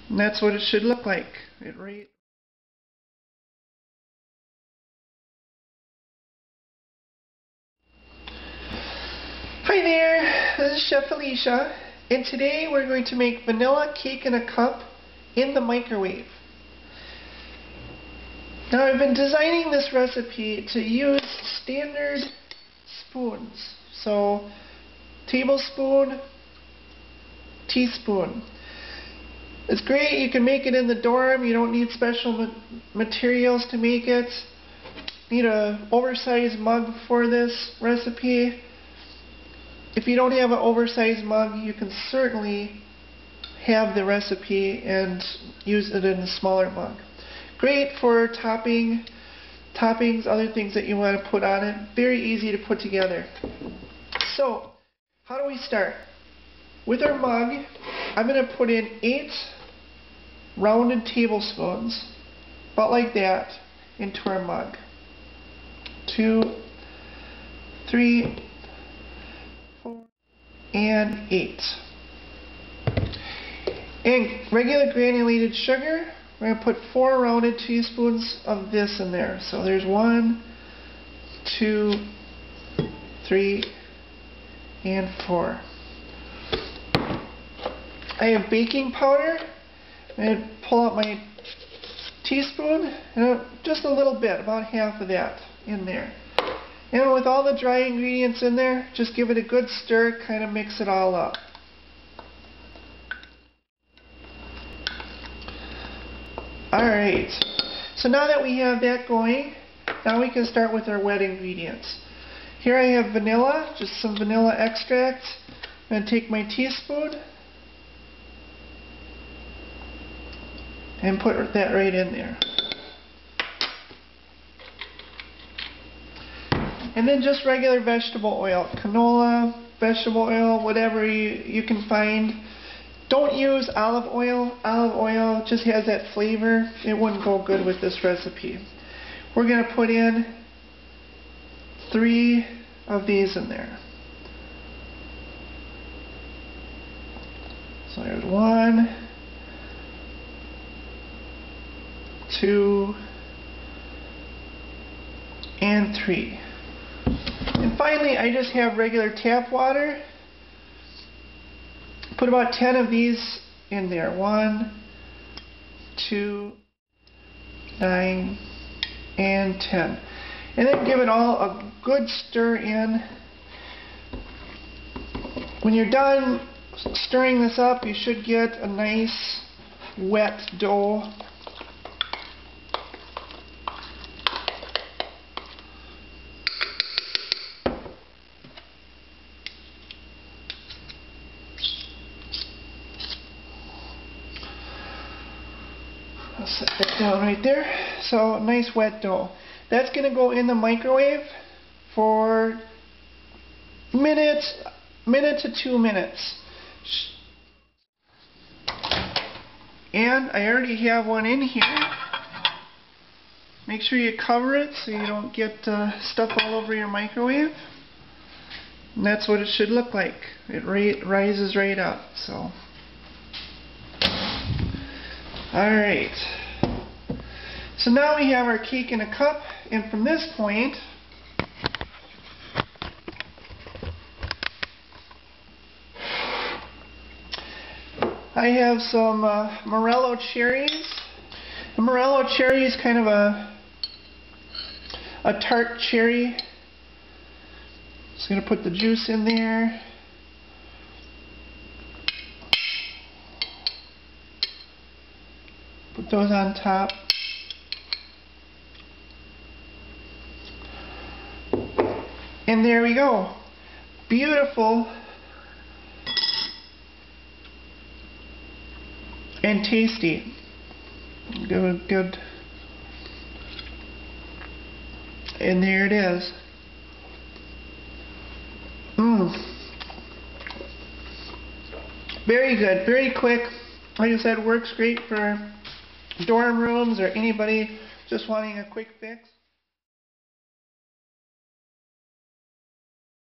And that's what it should look like. Hi there, this is Chef Alicia, and today we're going to make vanilla cake in a cup in the microwave. Now I've been designing this recipe to use standard spoons, so tablespoon, teaspoon. It's great, you can make it in the dorm, you don't need special materials to make it. Need an oversized mug for this recipe. If you don't have an oversized mug, you can certainly have the recipe and use it in a smaller mug. Great for toppings, other things that you want to put on it. Very easy to put together. So, how do we start? With our mug, I'm going to put in 8 rounded tablespoons, about like that, into our mug. 2, 3, 4, and 8. And regular granulated sugar, we're going to put 4 rounded teaspoons of this in there. So there's 1, 2, 3, and 4. I have baking powder. I'm going to pull out my teaspoon, and just a little bit, about half of that in there. And with all the dry ingredients in there, just give it a good stir, kind of mix it all up. Alright, so now that we have that going, now we can start with our wet ingredients. Here I have vanilla, just some vanilla extract. I'm going to take my teaspoon and put that right in there. And then just regular vegetable oil, canola, vegetable oil, whatever you can find. Don't use olive oil. Olive oil just has that flavor. It wouldn't go good with this recipe. We're going to put in 3 of these in there. So there's 1, 2, and 3. And finally, I just have regular tap water. Put about 10 of these in there. 1, 2, 9, and 10. And then give it all a good stir in. When you're done stirring this up, you should get a nice wet dough. I'll set that down right there. So, nice wet dough. That's going to go in the microwave for minute to 2 minutes. And I already have one in here. Make sure you cover it so you don't get stuff all over your microwave. And that's what it should look like. It rises right up. So. Alright, so now we have our cake in a cup, and from this point, I have some Morello cherries. The Morello cherry is kind of a tart cherry. Just going to put the juice in there. Put those on top. And there we go. Beautiful and tasty. Good. And there it is. Very good, very quick. Like I said, works great for dorm rooms or anybody just wanting a quick fix.